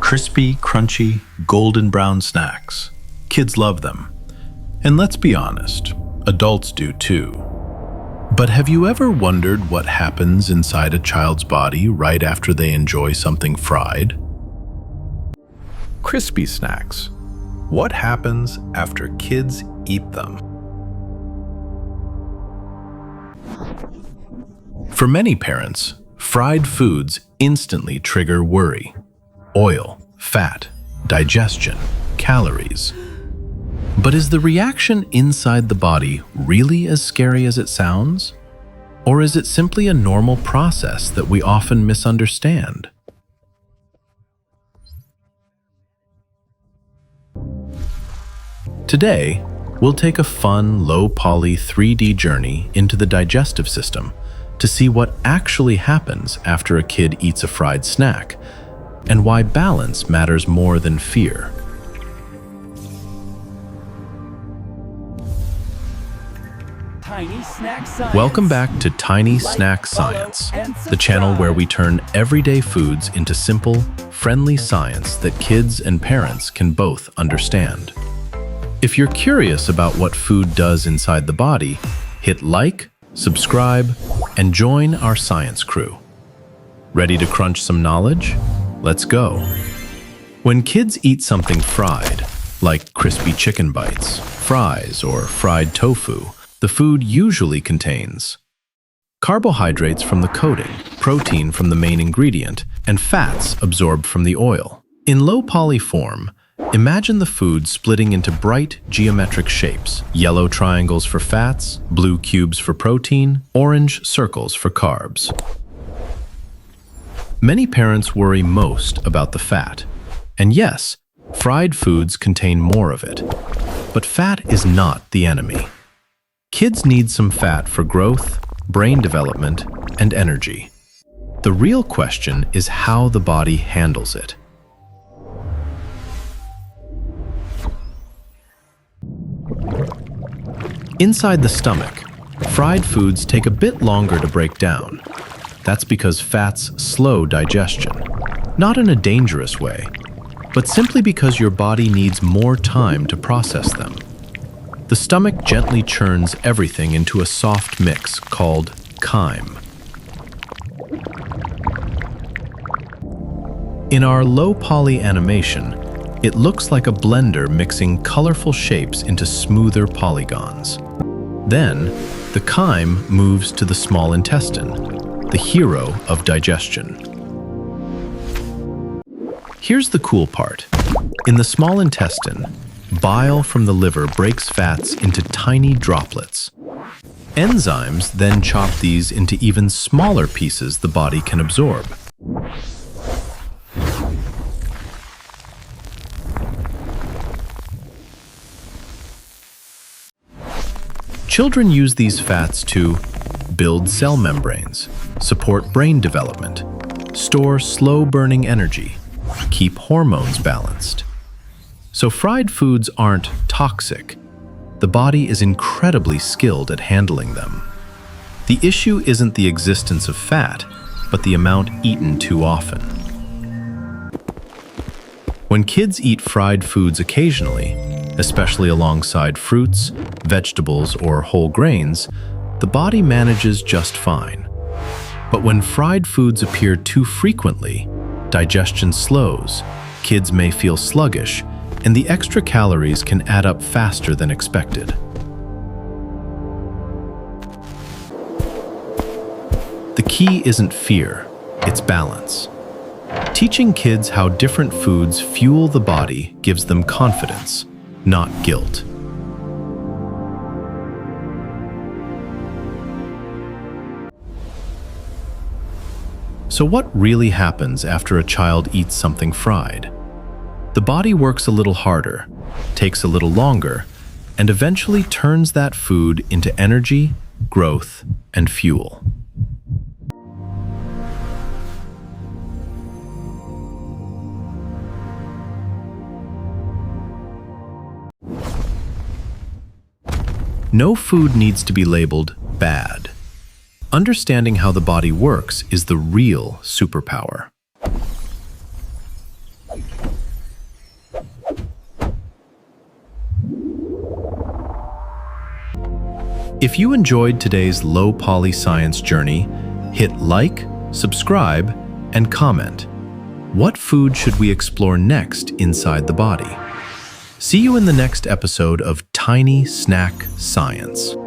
Crispy, crunchy, golden brown snacks. Kids love them. And let's be honest, adults do too. But have you ever wondered what happens inside a child's body right after they enjoy something fried? Crispy snacks. What happens after kids eat them? For many parents, fried foods instantly trigger worry. Oil, fat, digestion, calories. But is the reaction inside the body really as scary as it sounds? Or is it simply a normal process that we often misunderstand? Today, we'll take a fun, low-poly 3D journey into the digestive system to see what actually happens after a kid eats a fried snack, and why balance matters more than fear. Welcome back to Tiny Snack Science, the channel where we turn everyday foods into simple, friendly science that kids and parents can both understand. If you're curious about what food does inside the body, hit like, subscribe, and join our science crew. Ready to crunch some knowledge? Let's go. When kids eat something fried, like crispy chicken bites, fries, or fried tofu, the food usually contains carbohydrates from the coating, protein from the main ingredient, and fats absorbed from the oil. In low-poly form, imagine the food splitting into bright geometric shapes: yellow triangles for fats, blue cubes for protein, orange circles for carbs. Many parents worry most about the fat. And yes, fried foods contain more of it. But fat is not the enemy. Kids need some fat for growth, brain development, and energy. The real question is how the body handles it. Inside the stomach, fried foods take a bit longer to break down. That's because fats slow digestion, not in a dangerous way, but simply because your body needs more time to process them. The stomach gently churns everything into a soft mix called chyme. In our low-poly animation, it looks like a blender mixing colorful shapes into smoother polygons. Then, the chyme moves to the small intestine, the hero of digestion. Here's the cool part. In the small intestine, bile from the liver breaks fats into tiny droplets. Enzymes then chop these into even smaller pieces the body can absorb. Children use these fats to build cell membranes, support brain development, store slow-burning energy, keep hormones balanced. So fried foods aren't toxic. The body is incredibly skilled at handling them. The issue isn't the existence of fat, but the amount eaten too often. When kids eat fried foods occasionally, especially alongside fruits, vegetables, or whole grains, the body manages just fine. But when fried foods appear too frequently, digestion slows, kids may feel sluggish, and the extra calories can add up faster than expected. The key isn't fear, it's balance. Teaching kids how different foods fuel the body gives them confidence, not guilt. So what really happens after a child eats something fried? The body works a little harder, takes a little longer, and eventually turns that food into energy, growth, and fuel. No food needs to be labeled bad. Understanding how the body works is the real superpower. If you enjoyed today's low poly science journey, hit like, subscribe, and comment. What food should we explore next inside the body? See you in the next episode of Tiny Snack Science.